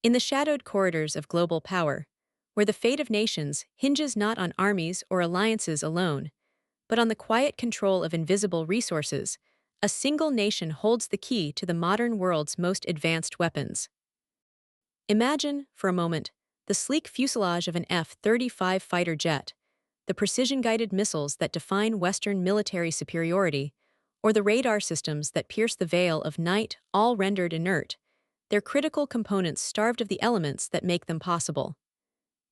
In the shadowed corridors of global power, where the fate of nations hinges not on armies or alliances alone, but on the quiet control of invisible resources, a single nation holds the key to the modern world's most advanced weapons. Imagine, for a moment, the sleek fuselage of an F-35 fighter jet, the precision-guided missiles that define Western military superiority, or the radar systems that pierce the veil of night, all rendered inert, their critical components starved of the elements that make them possible.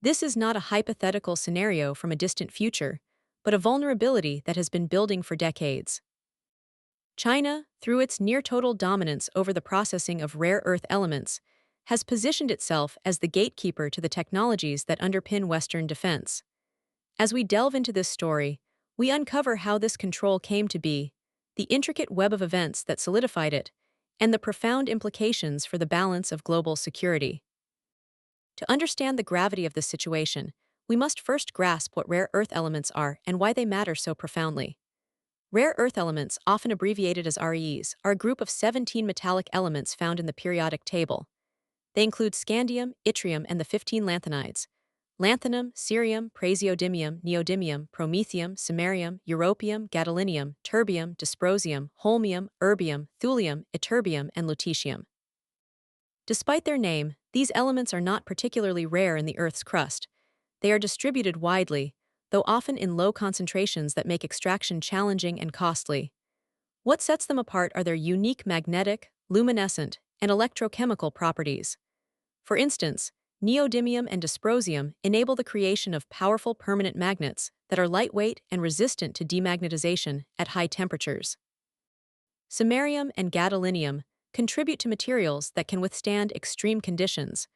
This is not a hypothetical scenario from a distant future, but a vulnerability that has been building for decades. China, through its near-total dominance over the processing of rare earth elements, has positioned itself as the gatekeeper to the technologies that underpin Western defense. As we delve into this story, we uncover how this control came to be, the intricate web of events that solidified it, and the profound implications for the balance of global security. To understand the gravity of this situation, we must first grasp what rare earth elements are and why they matter so profoundly. Rare earth elements, often abbreviated as REs, are a group of 17 metallic elements found in the periodic table. They include scandium, yttrium, and the 15 lanthanides: lanthanum, cerium, praseodymium, neodymium, promethium, samarium, europium, gadolinium, terbium, dysprosium, holmium, erbium, thulium, ytterbium, and lutetium. Despite their name, these elements are not particularly rare in the Earth's crust. They are distributed widely, though often in low concentrations that make extraction challenging and costly. What sets them apart are their unique magnetic, luminescent, and electrochemical properties. For instance, neodymium and dysprosium enable the creation of powerful permanent magnets that are lightweight and resistant to demagnetization at high temperatures. Samarium and gadolinium contribute to materials that can withstand extreme conditions,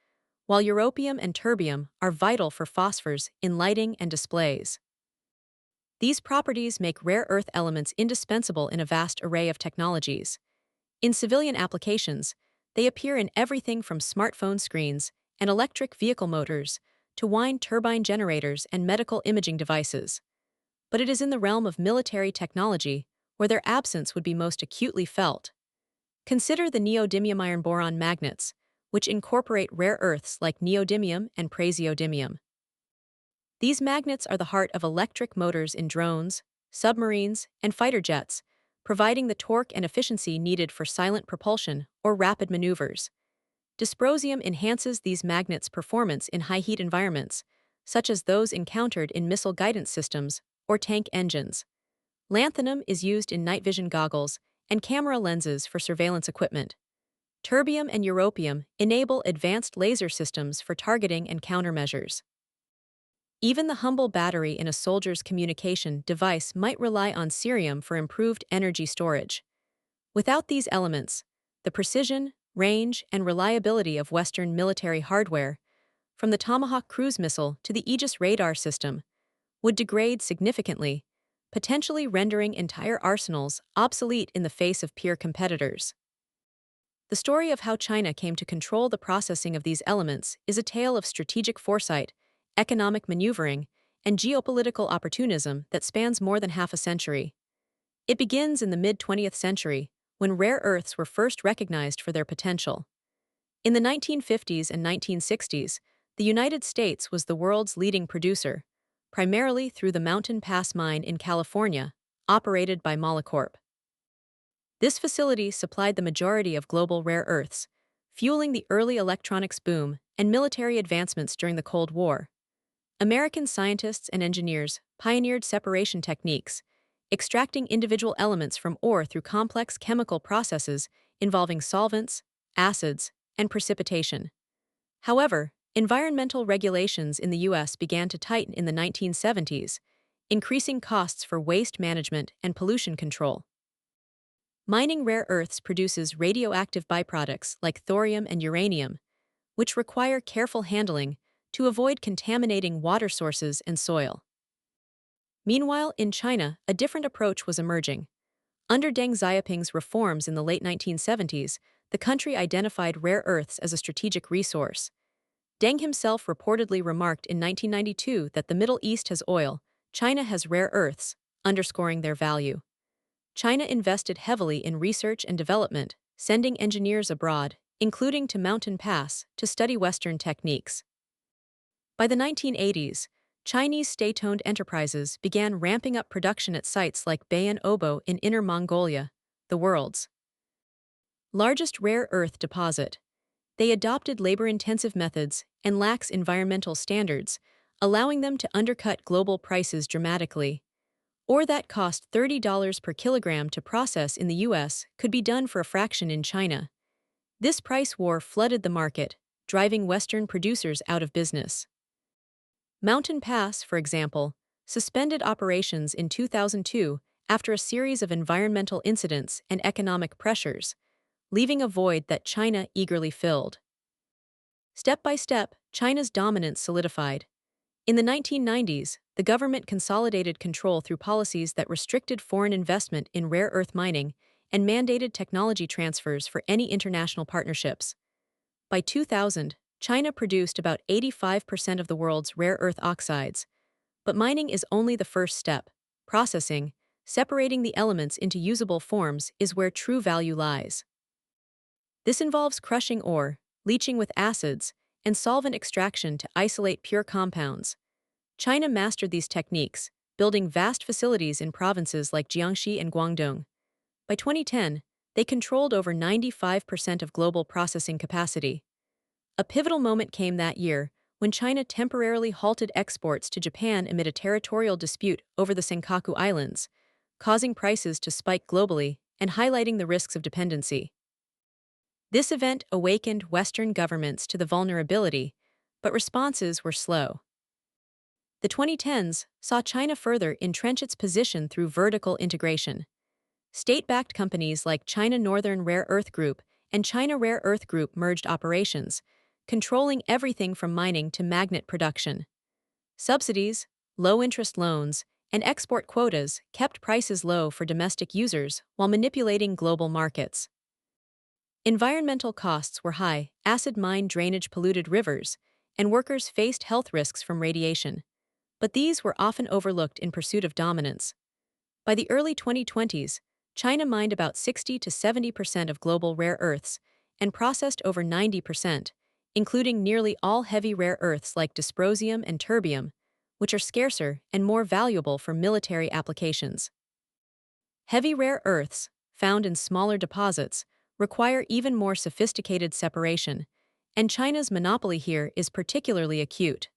while europium and terbium are vital for phosphors in lighting and displays. These properties make rare earth elements indispensable in a vast array of technologies. In civilian applications, they appear in everything from smartphone screens and electric vehicle motors to wind turbine generators and medical imaging devices. But it is in the realm of military technology where their absence would be most acutely felt. Consider the neodymium iron boron magnets, which incorporate rare earths like neodymium and praseodymium. These magnets are the heart of electric motors in drones, submarines, and fighter jets, providing the torque and efficiency needed for silent propulsion or rapid maneuvers. Dysprosium enhances these magnets' performance in high-heat environments, such as those encountered in missile guidance systems or tank engines. Lanthanum is used in night vision goggles and camera lenses for surveillance equipment. Terbium and europium enable advanced laser systems for targeting and countermeasures. Even the humble battery in a soldier's communication device might rely on cerium for improved energy storage. Without these elements, the precision, range, and reliability of Western military hardware, from the Tomahawk cruise missile to the Aegis radar system, would degrade significantly, potentially rendering entire arsenals obsolete in the face of peer competitors. The story of how China came to control the processing of these elements is a tale of strategic foresight, economic maneuvering, and geopolitical opportunism that spans more than half a century. It begins in the mid-20th century, when rare earths were first recognized for their potential. In the 1950s and 1960s, the United States was the world's leading producer, primarily through the Mountain Pass mine in California, operated by Molycorp. This facility supplied the majority of global rare earths, fueling the early electronics boom and military advancements during the Cold War. American scientists and engineers pioneered separation techniques, extracting individual elements from ore through complex chemical processes involving solvents, acids, and precipitation. However, environmental regulations in the U.S. began to tighten in the 1970s, increasing costs for waste management and pollution control. Mining rare earths produces radioactive byproducts like thorium and uranium, which require careful handling to avoid contaminating water sources and soil. Meanwhile, in China, a different approach was emerging. Under Deng Xiaoping's reforms in the late 1970s, the country identified rare earths as a strategic resource. Deng himself reportedly remarked in 1992 that the Middle East has oil, China has rare earths, underscoring their value. China invested heavily in research and development, sending engineers abroad, including to Mountain Pass, to study Western techniques. By the 1980s, Chinese state-owned enterprises began ramping up production at sites like Bayan Obo in Inner Mongolia, the world's largest rare earth deposit. They adopted labor-intensive methods and lax environmental standards, allowing them to undercut global prices dramatically. Ore that cost $30 per kilogram to process in the US could be done for a fraction in China. This price war flooded the market, driving Western producers out of business. Mountain Pass, for example, suspended operations in 2002 after a series of environmental incidents and economic pressures, leaving a void that China eagerly filled. Step by step, China's dominance solidified. In the 1990s, the government consolidated control through policies that restricted foreign investment in rare earth mining and mandated technology transfers for any international partnerships. By 2000, China produced about 85% of the world's rare earth oxides. But mining is only the first step. Processing, separating the elements into usable forms, is where true value lies. This involves crushing ore, leaching with acids, and solvent extraction to isolate pure compounds. China mastered these techniques, building vast facilities in provinces like Jiangxi and Guangdong. By 2010, they controlled over 95% of global processing capacity. A pivotal moment came that year when China temporarily halted exports to Japan amid a territorial dispute over the Senkaku Islands, causing prices to spike globally and highlighting the risks of dependency. This event awakened Western governments to the vulnerability, but responses were slow. The 2010s saw China further entrench its position through vertical integration. State-backed companies like China Northern Rare Earth Group and China Rare Earth Group merged operations, controlling everything from mining to magnet production. Subsidies, low-interest loans, and export quotas kept prices low for domestic users while manipulating global markets. Environmental costs were high, acid mine drainage polluted rivers, and workers faced health risks from radiation. But these were often overlooked in pursuit of dominance. By the early 2020s, China mined about 60 to 70% of global rare earths and processed over 90%, including nearly all heavy rare earths like dysprosium and terbium, which are scarcer and more valuable for military applications. Heavy rare earths, found in smaller deposits, require even more sophisticated separation, and China's monopoly here is particularly acute.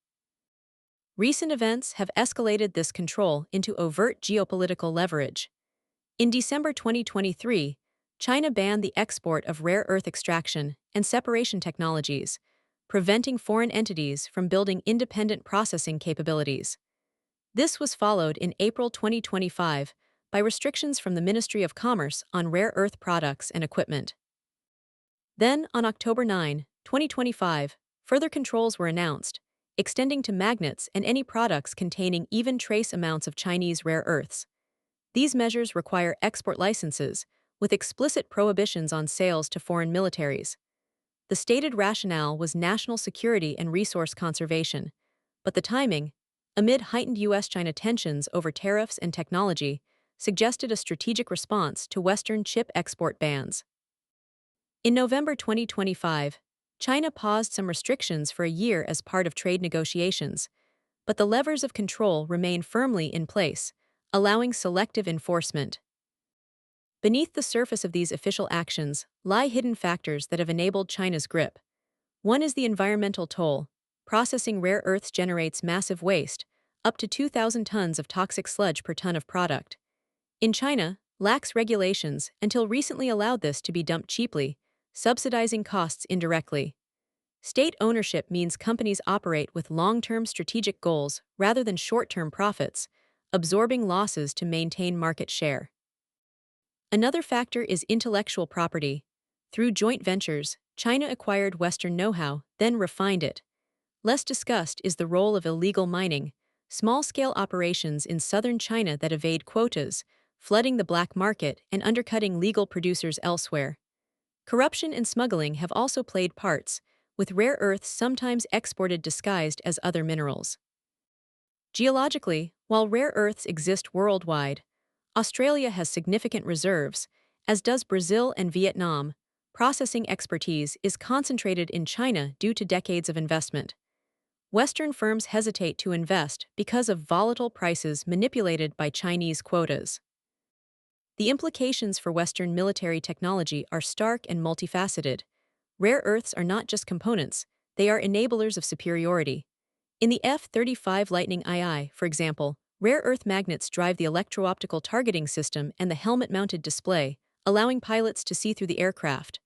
Recent events have escalated this control into overt geopolitical leverage. In December 2023, China banned the export of rare earth extraction and separation technologies, preventing foreign entities from building independent processing capabilities. This was followed in April 2025 by restrictions from the Ministry of Commerce on rare earth products and equipment. Then, on October 9, 2025, further controls were announced, extending to magnets and any products containing even trace amounts of Chinese rare earths. These measures require export licenses, with explicit prohibitions on sales to foreign militaries. The stated rationale was national security and resource conservation, but the timing, amid heightened US-China tensions over tariffs and technology, suggested a strategic response to Western chip export bans. In November 2025, China paused some restrictions for a year as part of trade negotiations, but the levers of control remain firmly in place, allowing selective enforcement. Beneath the surface of these official actions lie hidden factors that have enabled China's grip. One is the environmental toll. Processing rare earths generates massive waste, up to 2,000 tons of toxic sludge per ton of product. In China, lax regulations until recently allowed this to be dumped cheaply, subsidizing costs indirectly. State ownership means companies operate with long-term strategic goals rather than short-term profits, absorbing losses to maintain market share. Another factor is intellectual property. Through joint ventures, China acquired Western know-how, then refined it. Less discussed is the role of illegal mining, small-scale operations in southern China that evade quotas, flooding the black market and undercutting legal producers elsewhere. Corruption and smuggling have also played parts, with rare earths sometimes exported disguised as other minerals. Geologically, while rare earths exist worldwide, Australia has significant reserves, as does Brazil and Vietnam, processing expertise is concentrated in China due to decades of investment. Western firms hesitate to invest because of volatile prices manipulated by Chinese quotas. The implications for Western military technology are stark and multifaceted. Rare earths are not just components, they are enablers of superiority. In the F-35 Lightning II, for example, rare earth magnets drive the electro-optical targeting system and the helmet-mounted display, allowing pilots to see through the aircraft.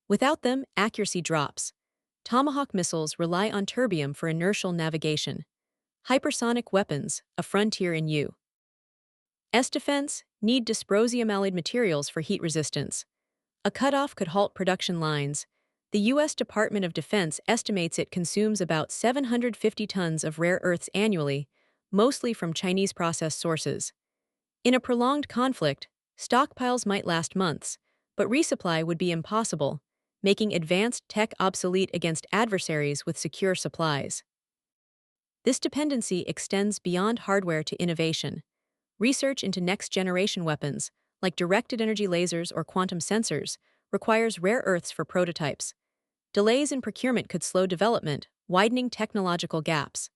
Without them, accuracy drops. Tomahawk missiles rely on terbium for inertial navigation. Hypersonic weapons, a frontier in U.S. defense, need dysprosium-alloyed materials for heat resistance. A cutoff could halt production lines. The U.S. Department of Defense estimates it consumes about 750 tons of rare earths annually, mostly from Chinese processed sources. In a prolonged conflict, stockpiles might last months, but resupply would be impossible, making advanced tech obsolete against adversaries with secure supplies. This dependency extends beyond hardware to innovation. Research into next-generation weapons, like directed energy lasers or quantum sensors, requires rare earths for prototypes. Delays in procurement could slow development, widening technological gaps.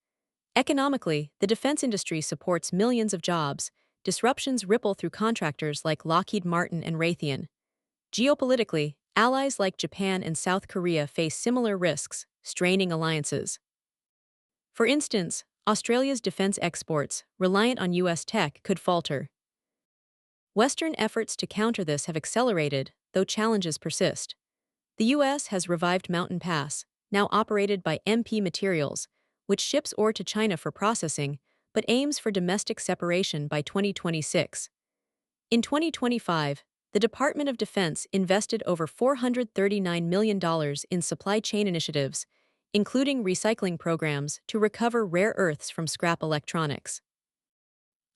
Economically, the defense industry supports millions of jobs. Disruptions ripple through contractors like Lockheed Martin and Raytheon. Geopolitically, allies like Japan and South Korea face similar risks, straining alliances. For instance, Australia's defense exports, reliant on U.S. tech, could falter. Western efforts to counter this have accelerated, though challenges persist. The U.S. has revived Mountain Pass, now operated by MP Materials, which ships ore to China for processing, but aims for domestic separation by 2026. In 2025, the Department of Defense invested over $439 million in supply chain initiatives, including recycling programs to recover rare earths from scrap electronics.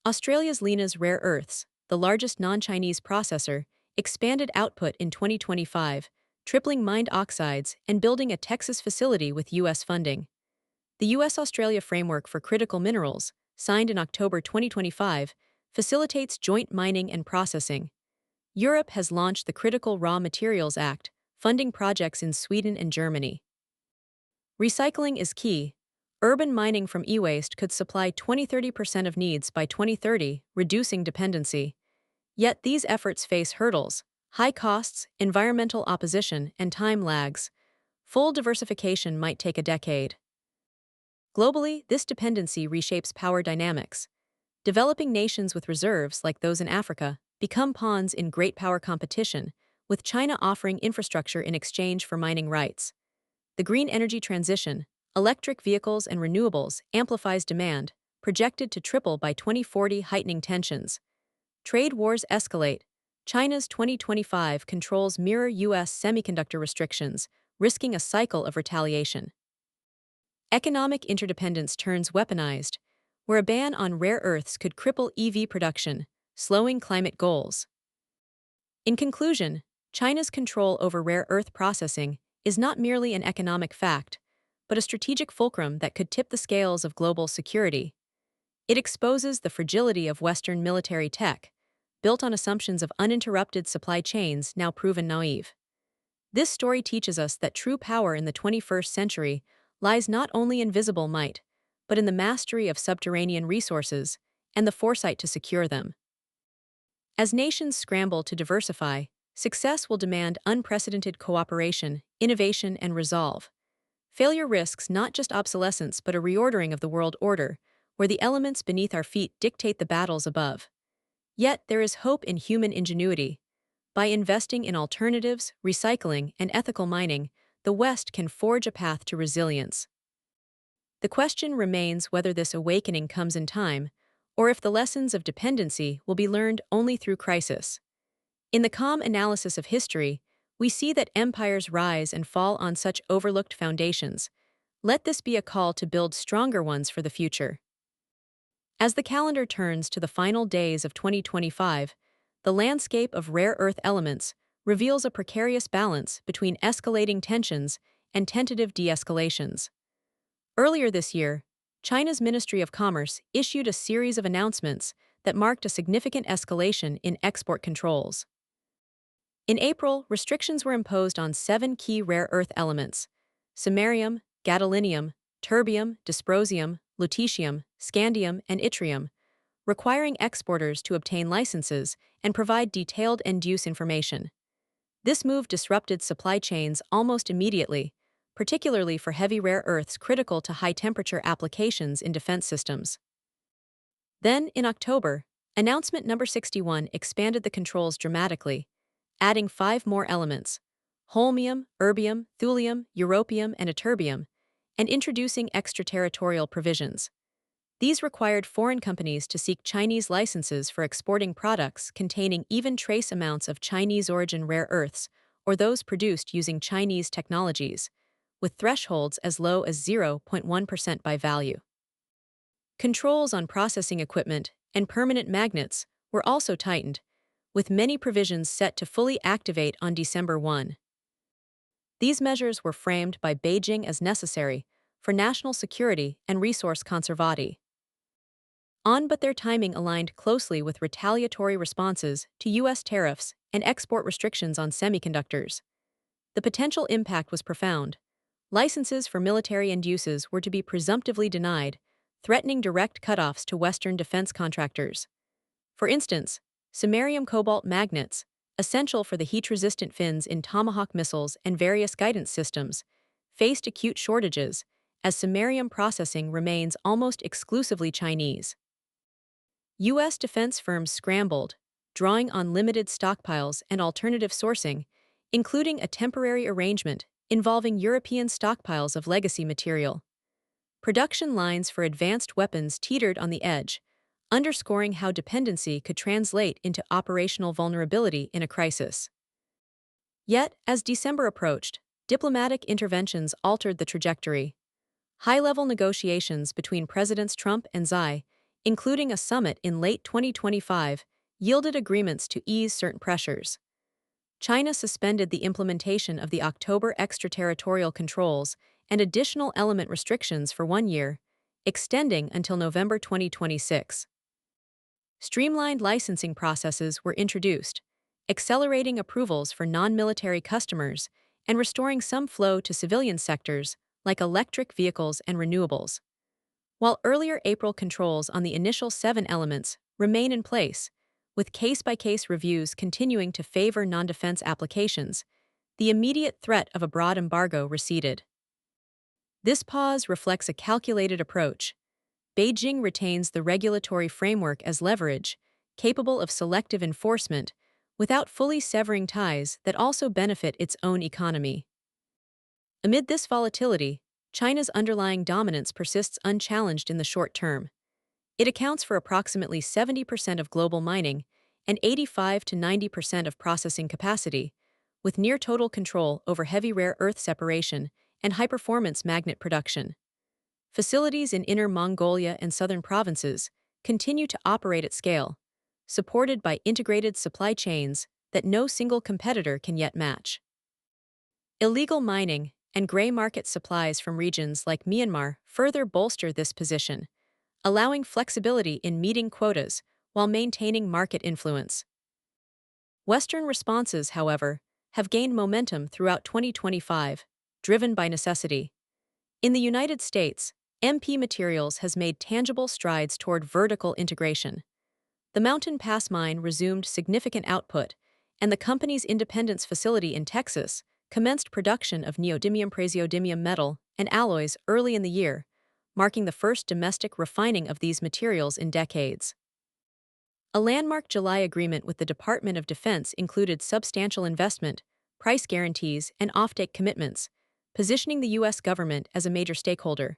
Australia's Lena's Rare Earths, the largest non-Chinese processor, expanded output in 2025, tripling mined oxides and building a Texas facility with U.S. funding. The U.S.-Australia Framework for Critical Minerals, signed in October 2025, facilitates joint mining and processing. Europe has launched the Critical Raw Materials Act, funding projects in Sweden and Germany. Recycling is key. Urban mining from e-waste could supply 20–30% of needs by 2030, reducing dependency. Yet these efforts face hurdles: high costs, environmental opposition, and time lags. Full diversification might take a decade. Globally, this dependency reshapes power dynamics. Developing nations with reserves, like those in Africa, become pawns in great power competition, with China offering infrastructure in exchange for mining rights. The green energy transition, electric vehicles and renewables, amplifies demand, projected to triple by 2040, heightening tensions. Trade wars escalate. China's 2025 controls mirror U.S. semiconductor restrictions, risking a cycle of retaliation. Economic interdependence turns weaponized, where a ban on rare earths could cripple EV production, slowing climate goals. In conclusion, China's control over rare earth processing is not merely an economic fact, but a strategic fulcrum that could tip the scales of global security. It exposes the fragility of Western military tech, built on assumptions of uninterrupted supply chains now proven naive. This story teaches us that true power in the 21st century lies not only in visible might, but in the mastery of subterranean resources and the foresight to secure them. As nations scramble to diversify, success will demand unprecedented cooperation, innovation, and resolve. Failure risks not just obsolescence but a reordering of the world order, where the elements beneath our feet dictate the battles above. Yet there is hope in human ingenuity. By investing in alternatives, recycling, and ethical mining, the West can forge a path to resilience. The question remains whether this awakening comes in time, or if the lessons of dependency will be learned only through crisis. In the calm analysis of history, we see that empires rise and fall on such overlooked foundations. Let this be a call to build stronger ones for the future. As the calendar turns to the final days of 2025, the landscape of rare earth elements reveals a precarious balance between escalating tensions and tentative de-escalations. Earlier this year, China's Ministry of Commerce issued a series of announcements that marked a significant escalation in export controls. In April, restrictions were imposed on 7 key rare earth elements: samarium, gadolinium, terbium, dysprosium, lutetium, scandium, and yttrium, requiring exporters to obtain licenses and provide detailed end-use information. This move disrupted supply chains almost immediately, particularly for heavy rare earths critical to high-temperature applications in defense systems. Then, in October, announcement number 61 expanded the controls dramatically, adding 5 more elements: holmium, erbium, thulium, europium, and ytterbium, and introducing extraterritorial provisions. These required foreign companies to seek Chinese licenses for exporting products containing even trace amounts of Chinese-origin rare earths or those produced using Chinese technologies, with thresholds as low as 0.1% by value. Controls on processing equipment and permanent magnets were also tightened, with many provisions set to fully activate on December 1. These measures were framed by Beijing as necessary for national security and resource conservation. But their timing aligned closely with retaliatory responses to U.S. tariffs and export restrictions on semiconductors. The potential impact was profound. Licenses for military end uses were to be presumptively denied, threatening direct cutoffs to Western defense contractors. For instance, samarium cobalt magnets, essential for the heat-resistant fins in Tomahawk missiles and various guidance systems, faced acute shortages, as samarium processing remains almost exclusively Chinese. U.S. defense firms scrambled, drawing on limited stockpiles and alternative sourcing, including a temporary arrangement involving European stockpiles of legacy material. Production lines for advanced weapons teetered on the edge, underscoring how dependency could translate into operational vulnerability in a crisis. Yet, as December approached, diplomatic interventions altered the trajectory. High-level negotiations between Presidents Trump and Xi, including a summit in late 2025, yielded agreements to ease certain pressures. China suspended the implementation of the October extraterritorial controls and additional element restrictions for 1 year, extending until November 2026. Streamlined licensing processes were introduced, accelerating approvals for non-military customers and restoring some flow to civilian sectors like electric vehicles and renewables. While earlier April controls on the initial 7 elements remain in place, with case-by-case reviews continuing to favor non-defense applications, the immediate threat of a broad embargo receded. This pause reflects a calculated approach. Beijing retains the regulatory framework as leverage, capable of selective enforcement, without fully severing ties that also benefit its own economy. Amid this volatility, China's underlying dominance persists unchallenged in the short term. It accounts for approximately 70% of global mining and 85 to 90% of processing capacity, with near-total control over heavy rare earth separation and high-performance magnet production. Facilities in Inner Mongolia and southern provinces continue to operate at scale, supported by integrated supply chains that no single competitor can yet match. Illegal mining and gray market supplies from regions like Myanmar further bolster this position, allowing flexibility in meeting quotas while maintaining market influence. Western responses, however, have gained momentum throughout 2025, driven by necessity. In the United States, MP Materials has made tangible strides toward vertical integration. The Mountain Pass mine resumed significant output, and the company's Independence facility in Texas commenced production of neodymium-praseodymium metal and alloys early in the year, marking the first domestic refining of these materials in decades. A landmark July agreement with the Department of Defense included substantial investment, price guarantees, and offtake commitments, positioning the U.S. government as a major stakeholder.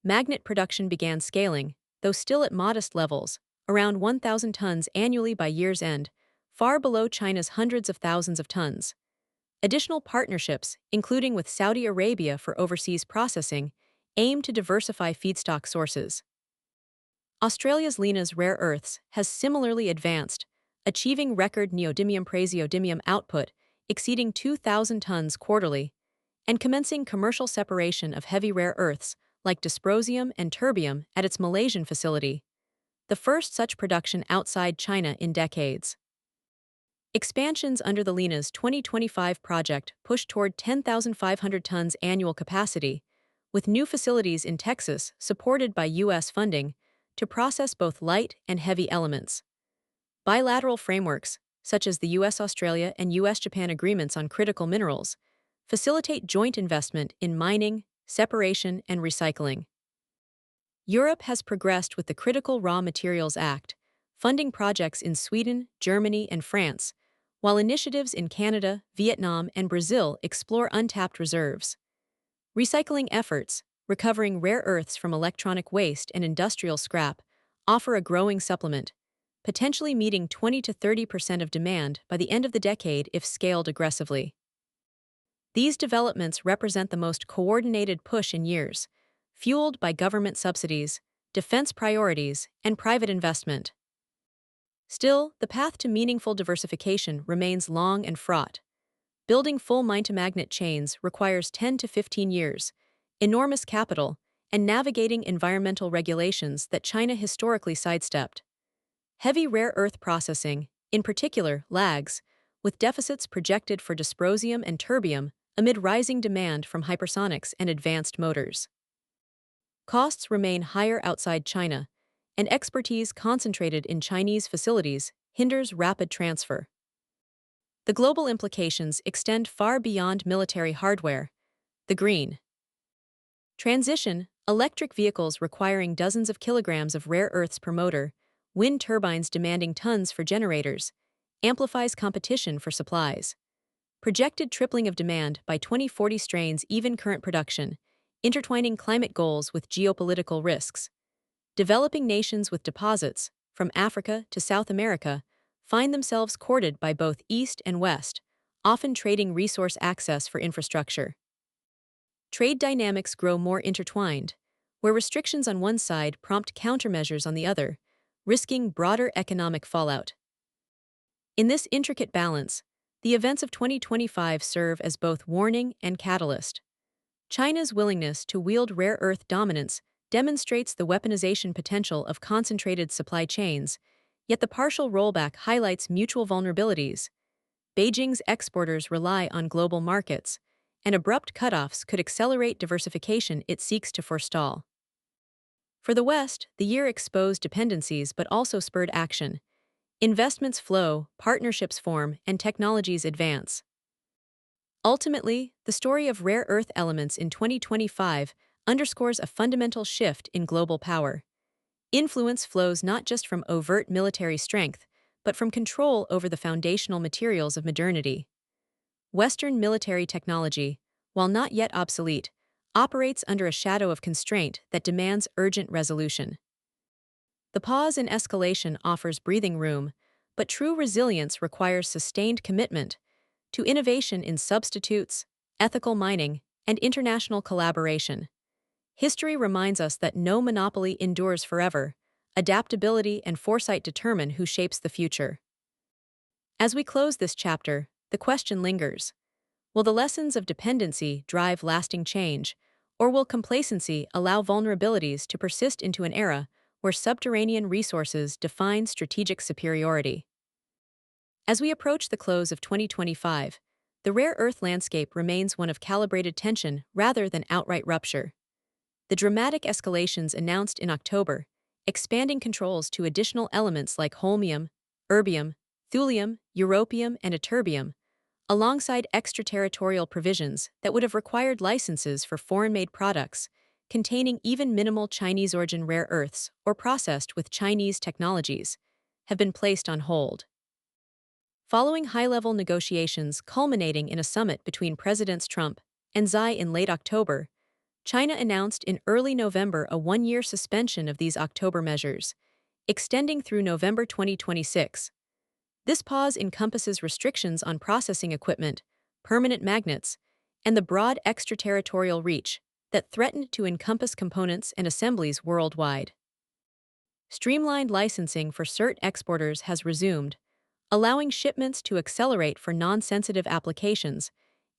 Magnet production began scaling, though still at modest levels, around 1,000 tons annually by year's end, far below China's hundreds of thousands of tons. Additional partnerships, including with Saudi Arabia for overseas processing, aim to diversify feedstock sources. Australia's Lena's Rare Earths has similarly advanced, achieving record neodymium-praseodymium output exceeding 2,000 tons quarterly, and commencing commercial separation of heavy rare earths like dysprosium and terbium at its Malaysian facility, the first such production outside China in decades. Expansions under the Lena's 2025 project push toward 10,500 tons annual capacity, with new facilities in Texas supported by U.S. funding to process both light and heavy elements. Bilateral frameworks, such as the U.S.-Australia and U.S.-Japan agreements on critical minerals, facilitate joint investment in mining, separation, and recycling. Europe has progressed with the Critical Raw Materials Act, funding projects in Sweden, Germany, and France, while initiatives in Canada, Vietnam, and Brazil explore untapped reserves. Recycling efforts, recovering rare earths from electronic waste and industrial scrap, offer a growing supplement, potentially meeting 20 to 30% of demand by the end of the decade if scaled aggressively. These developments represent the most coordinated push in years, fueled by government subsidies, defense priorities, and private investment. Still, the path to meaningful diversification remains long and fraught. Building full mine-to-magnet chains requires 10 to 15 years, enormous capital, and navigating environmental regulations that China historically sidestepped. Heavy rare earth processing, in particular, lags, with deficits projected for dysprosium and terbium amid rising demand from hypersonics and advanced motors. Costs remain higher outside China, and expertise concentrated in Chinese facilities hinders rapid transfer. The global implications extend far beyond military hardware. The green transition, electric vehicles requiring dozens of kilograms of rare earths per motor, wind turbines demanding tons for generators, amplifies competition for supplies. Projected tripling of demand by 2040 strains even current production, intertwining climate goals with geopolitical risks. Developing nations with deposits, from Africa to South America, find themselves courted by both East and West, often trading resource access for infrastructure. Trade dynamics grow more intertwined, where restrictions on one side prompt countermeasures on the other, risking broader economic fallout. In this intricate balance, the events of 2025 serve as both warning and catalyst. China's willingness to wield rare earth dominance demonstrates the weaponization potential of concentrated supply chains, yet the partial rollback highlights mutual vulnerabilities. Beijing's exporters rely on global markets, and abrupt cutoffs could accelerate diversification it seeks to forestall. For the West, the year exposed dependencies but also spurred action. Investments flow, partnerships form, and technologies advance. Ultimately, the story of rare earth elements in 2025 underscores a fundamental shift in global power. Influence flows not just from overt military strength, but from control over the foundational materials of modernity. Western military technology, while not yet obsolete, operates under a shadow of constraint that demands urgent resolution. The pause in escalation offers breathing room, but true resilience requires sustained commitment to innovation in substitutes, ethical mining, and international collaboration. History reminds us that no monopoly endures forever. Adaptability and foresight determine who shapes the future. As we close this chapter, the question lingers. Will the lessons of dependency drive lasting change, or will complacency allow vulnerabilities to persist into an era where subterranean resources define strategic superiority? As we approach the close of 2025, the rare earth landscape remains one of calibrated tension rather than outright rupture. The dramatic escalations announced in October, expanding controls to additional elements like holmium, erbium, thulium, europium, and ytterbium, alongside extraterritorial provisions that would have required licenses for foreign-made products, containing even minimal Chinese-origin rare earths or processed with Chinese technologies, have been placed on hold. Following high-level negotiations culminating in a summit between Presidents Trump and Xi in late October, China announced in early November a one-year suspension of these October measures, extending through November 2026. This pause encompasses restrictions on processing equipment, permanent magnets, and the broad extraterritorial reach that threatened to encompass components and assemblies worldwide. Streamlined licensing for certain exporters has resumed, allowing shipments to accelerate for non-sensitive applications,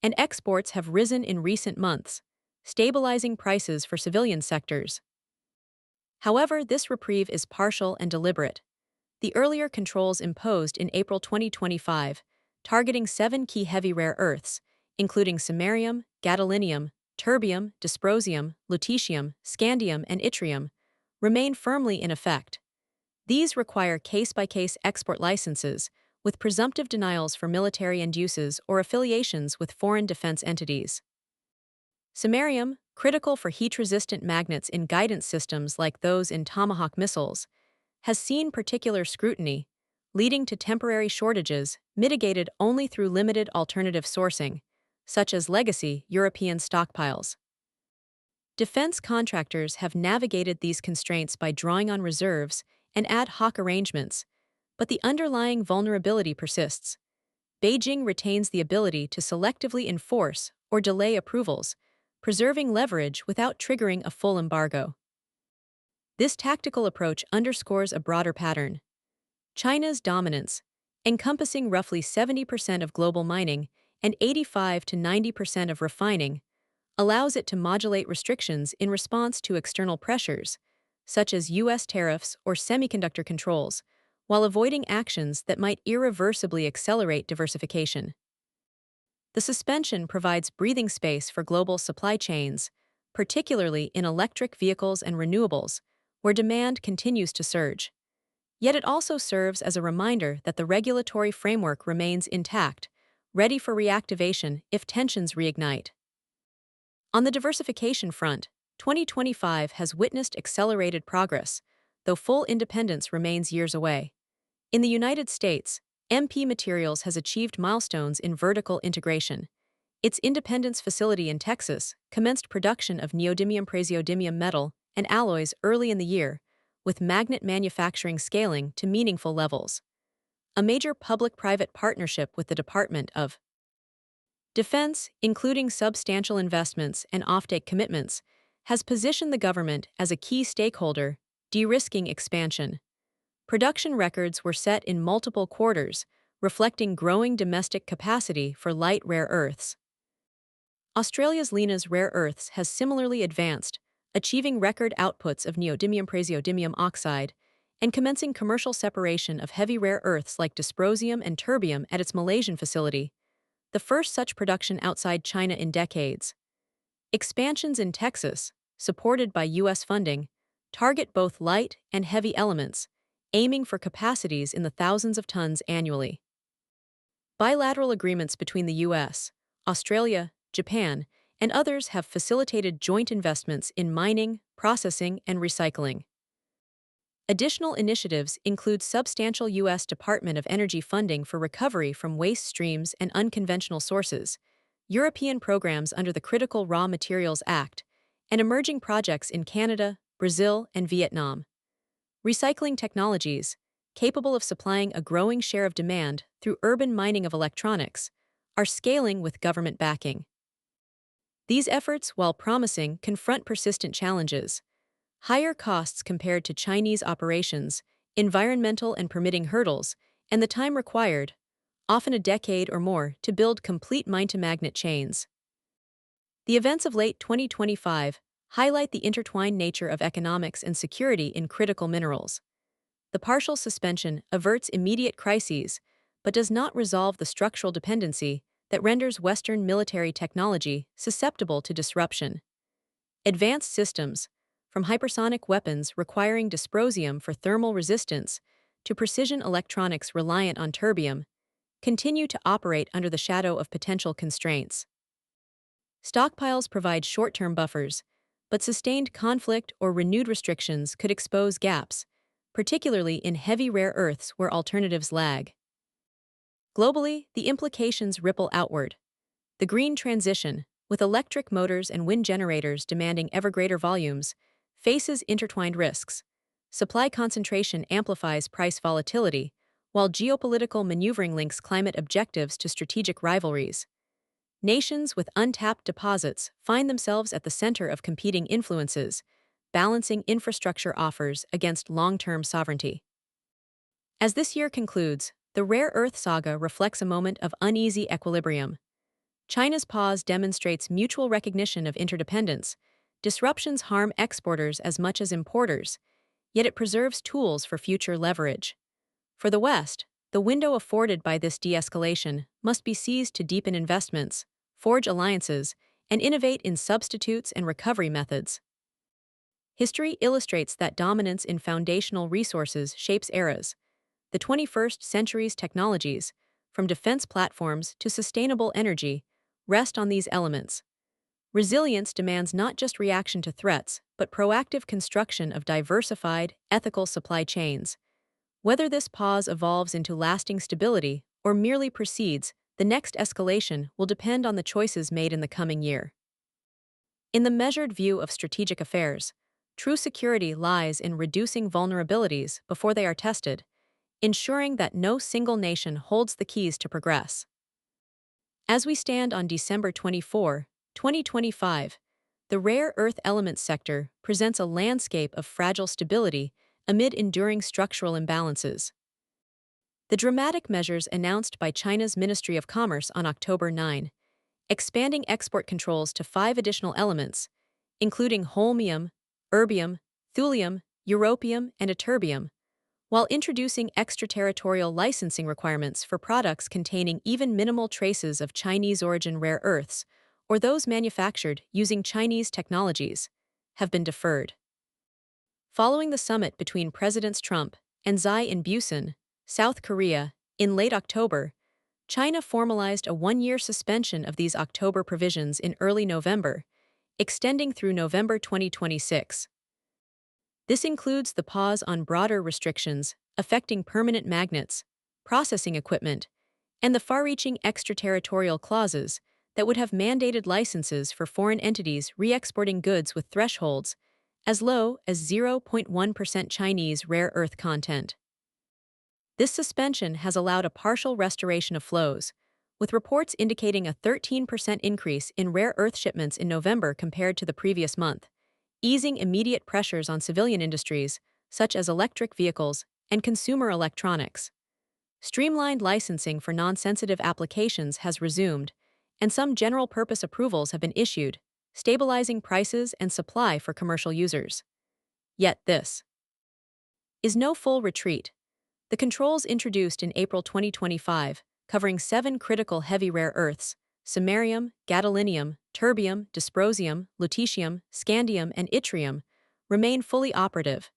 and exports have risen in recent months, stabilizing prices for civilian sectors. However, this reprieve is partial and deliberate. the earlier controls imposed in April 2025, targeting 7 key heavy rare earths, including samarium, gadolinium, terbium, dysprosium, lutetium, scandium, and yttrium, remain firmly in effect. These require case-by-case export licenses, with presumptive denials for military end uses or affiliations with foreign defense entities. Samarium, critical for heat-resistant magnets in guidance systems like those in Tomahawk missiles, has seen particular scrutiny, leading to temporary shortages mitigated only through limited alternative sourcing, such as legacy European stockpiles. Defense contractors have navigated these constraints by drawing on reserves and ad hoc arrangements, but the underlying vulnerability persists. Beijing retains the ability to selectively enforce or delay approvals, preserving leverage without triggering a full embargo. This tactical approach underscores a broader pattern. China's dominance, encompassing roughly 70% of global mining and 85 to 90% of refining, allows it to modulate restrictions in response to external pressures, such as U.S. tariffs or semiconductor controls, while avoiding actions that might irreversibly accelerate diversification. The suspension provides breathing space for global supply chains, particularly in electric vehicles and renewables, where demand continues to surge. Yet it also serves as a reminder that the regulatory framework remains intact, ready for reactivation if tensions reignite. On the diversification front, 2025 has witnessed accelerated progress, though full independence remains years away. In the United States, MP Materials has achieved milestones in vertical integration. Its Independence facility in Texas commenced production of neodymium-praseodymium metal and alloys early in the year, with magnet manufacturing scaling to meaningful levels. A major public-private partnership with the Department of Defense, including substantial investments and offtake commitments, has positioned the government as a key stakeholder, de-risking expansion. Production records were set in multiple quarters, reflecting growing domestic capacity for light rare earths. Australia's Lena's rare earths has similarly advanced, achieving record outputs of neodymium-praseodymium oxide and commencing commercial separation of heavy rare earths like dysprosium and terbium at its Malaysian facility, the first such production outside China in decades. Expansions in Texas, supported by U.S. funding, target both light and heavy elements, aiming for capacities in the thousands of tons annually. Bilateral agreements between the U.S., Australia, Japan, and others have facilitated joint investments in mining, processing, and recycling. Additional initiatives include substantial U.S. Department of Energy funding for recovery from waste streams and unconventional sources, European programs under the Critical Raw Materials Act, and emerging projects in Canada, Brazil, and Vietnam. Recycling technologies, capable of supplying a growing share of demand through urban mining of electronics, are scaling with government backing. These efforts, while promising, confront persistent challenges. Higher costs compared to Chinese operations, environmental and permitting hurdles, and the time required, often a decade or more, to build complete mine-to-magnet chains. The events of late 2025 highlight the intertwined nature of economics and security in critical minerals. The partial suspension averts immediate crises, but does not resolve the structural dependency that renders Western military technology susceptible to disruption. Advanced systems, from hypersonic weapons requiring dysprosium for thermal resistance to precision electronics reliant on terbium, continue to operate under the shadow of potential constraints. Stockpiles provide short-term buffers, but sustained conflict or renewed restrictions could expose gaps, particularly in heavy rare earths where alternatives lag. Globally, the implications ripple outward. The green transition, with electric motors and wind generators demanding ever greater volumes, faces intertwined risks. Supply concentration amplifies price volatility, while geopolitical maneuvering links climate objectives to strategic rivalries. Nations with untapped deposits find themselves at the center of competing influences, balancing infrastructure offers against long-term sovereignty. As this year concludes, the rare earth saga reflects a moment of uneasy equilibrium. China's pause demonstrates mutual recognition of interdependence. Disruptions harm exporters as much as importers, yet it preserves tools for future leverage. For the West, the window afforded by this de-escalation must be seized to deepen investments, forge alliances, and innovate in substitutes and recovery methods. History illustrates that dominance in foundational resources shapes eras. The 21st century's technologies, from defense platforms to sustainable energy, rest on these elements. Resilience demands not just reaction to threats, but proactive construction of diversified, ethical supply chains. Whether this pause evolves into lasting stability or merely proceeds, the next escalation will depend on the choices made in the coming year. In the measured view of strategic affairs, true security lies in reducing vulnerabilities before they are tested, ensuring that no single nation holds the keys to progress. As we stand on December 24, 2025, the rare earth elements sector presents a landscape of fragile stability amid enduring structural imbalances. The dramatic measures announced by China's Ministry of Commerce on October 9, expanding export controls to 5 additional elements, including holmium, erbium, thulium, europium, and ytterbium, while introducing extraterritorial licensing requirements for products containing even minimal traces of Chinese-origin rare earths, or those manufactured using Chinese technologies, have been deferred. Following the summit between Presidents Trump and Xi in Busan, South Korea, in late October, China formalized a 1-year suspension of these October provisions in early November, extending through November 2026. This includes the pause on broader restrictions affecting permanent magnets, processing equipment, and the far-reaching extraterritorial clauses that would have mandated licenses for foreign entities re-exporting goods with thresholds as low as 0.1% Chinese rare earth content. This suspension has allowed a partial restoration of flows, with reports indicating a 13% increase in rare earth shipments in November compared to the previous month, easing immediate pressures on civilian industries such as electric vehicles and consumer electronics. Streamlined licensing for non-sensitive applications has resumed, and some general-purpose approvals have been issued, stabilizing prices and supply for commercial users. Yet this is no full retreat. The controls introduced in April 2025, covering 7 critical heavy rare earths, samarium, gadolinium, terbium, dysprosium, lutetium, scandium, and yttrium, remain fully operative.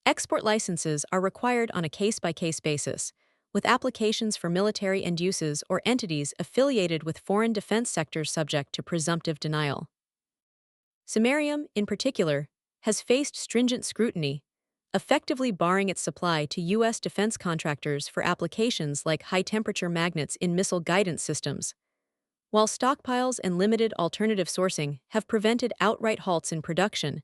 Export licenses are required on a case-by-case basis, with applications for military end uses or entities affiliated with foreign defense sectors subject to presumptive denial. Samarium, in particular, has faced stringent scrutiny, effectively barring its supply to U.S. defense contractors for applications like high-temperature magnets in missile guidance systems. While stockpiles and limited alternative sourcing have prevented outright halts in production,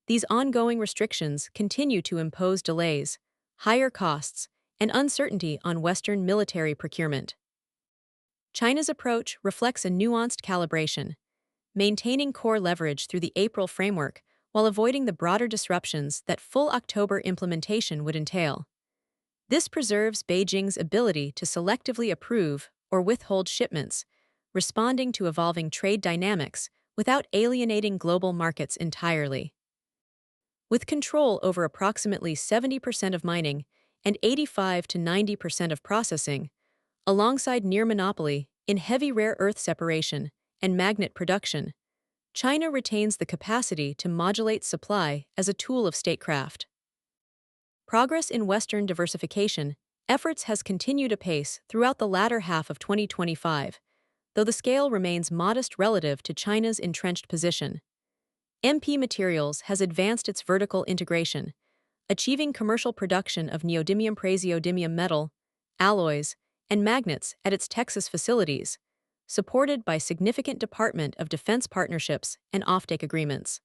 these ongoing restrictions continue to impose delays, higher costs, and uncertainty on Western military procurement. China's approach reflects a nuanced calibration, maintaining core leverage through the April framework while avoiding the broader disruptions that full October implementation would entail. This preserves Beijing's ability to selectively approve or withhold shipments, responding to evolving trade dynamics without alienating global markets entirely. With control over approximately 70% of mining and 85 to 90% of processing, alongside near monopoly in heavy rare earth separation and magnet production, China retains the capacity to modulate supply as a tool of statecraft. Progress in Western diversification efforts has continued apace throughout the latter half of 2025, though the scale remains modest relative to China's entrenched position. MP Materials has advanced its vertical integration, achieving commercial production of neodymium-praseodymium metal, alloys, and magnets at its Texas facilities, supported by significant Department of Defense partnerships and offtake agreements.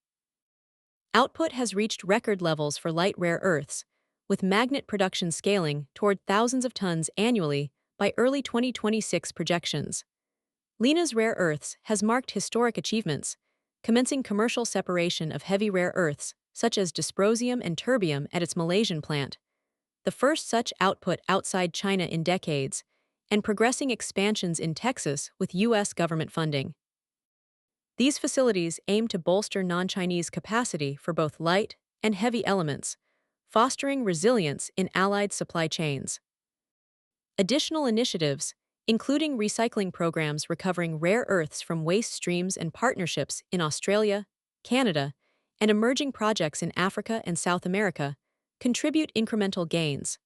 Output has reached record levels for light rare earths, with magnet production scaling toward thousands of tons annually by early 2026 projections. Lina's Rare Earths has marked historic achievements, commencing commercial separation of heavy rare earths such as dysprosium and terbium at its Malaysian plant, the first such output outside China in decades, and progressing expansions in Texas with U.S. government funding. These facilities aim to bolster non-Chinese capacity for both light and heavy elements, fostering resilience in allied supply chains. Additional initiatives, including recycling programs recovering rare earths from waste streams and partnerships in Australia, Canada, and emerging projects in Africa and South America, contribute incremental gains.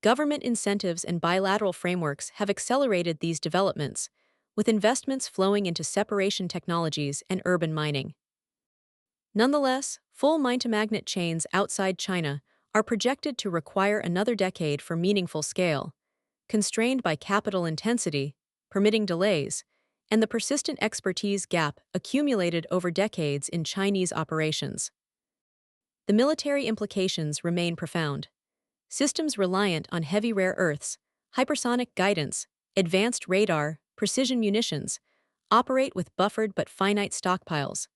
Government incentives and bilateral frameworks have accelerated these developments, with investments flowing into separation technologies and urban mining. Nonetheless, full mine-to-magnet chains outside China are projected to require another decade for meaningful scale, constrained by capital intensity, permitting delays, and the persistent expertise gap accumulated over decades in Chinese operations. The military implications remain profound. Systems reliant on heavy rare earths, hypersonic guidance, advanced radar, precision munitions, operate with buffered but finite stockpiles.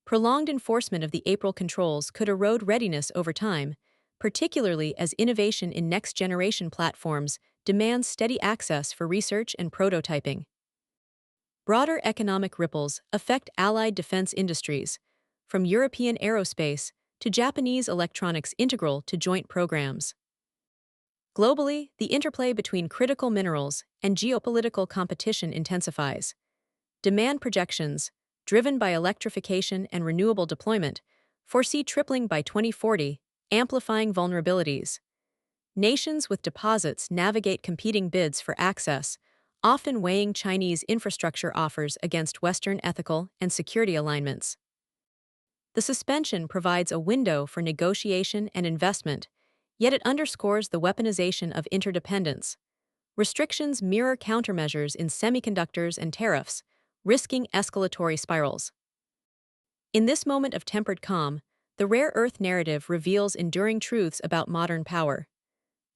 Prolonged enforcement of the April controls could erode readiness over time, particularly as innovation in next-generation platforms demands steady access for research and prototyping. Broader economic ripples affect allied defense industries, from European aerospace to Japanese electronics integral to joint programs. Globally, the interplay between critical minerals and geopolitical competition intensifies. Demand projections, driven by electrification and renewable deployment, foresee tripling by 2040, amplifying vulnerabilities. Nations with deposits navigate competing bids for access, often weighing Chinese infrastructure offers against Western ethical and security alignments. The suspension provides a window for negotiation and investment, yet it underscores the weaponization of interdependence. Restrictions mirror countermeasures in semiconductors and tariffs, risking escalatory spirals. In this moment of tempered calm, the rare earth narrative reveals enduring truths about modern power.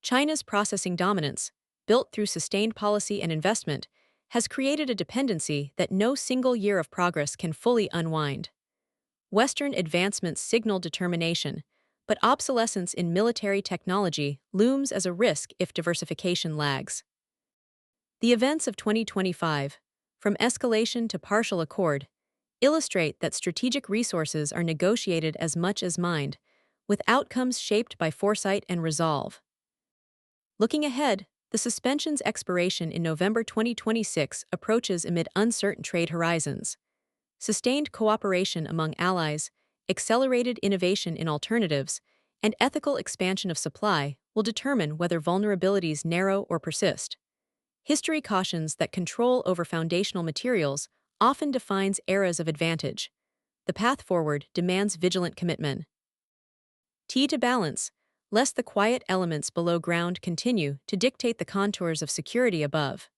China's processing dominance, built through sustained policy and investment, has created a dependency that no single year of progress can fully unwind. Western advancements signal determination, but obsolescence in military technology looms as a risk if diversification lags. The events of 2025, from escalation to partial accord, illustrate that strategic resources are negotiated as much as mined, with outcomes shaped by foresight and resolve. Looking ahead, the suspension's expiration in November 2026 approaches amid uncertain trade horizons. Sustained cooperation among allies, accelerated innovation in alternatives, and ethical expansion of supply will determine whether vulnerabilities narrow or persist. History cautions that control over foundational materials often defines eras of advantage. The path forward demands vigilant commitment. To balance, lest the quiet elements below ground continue to dictate the contours of security above.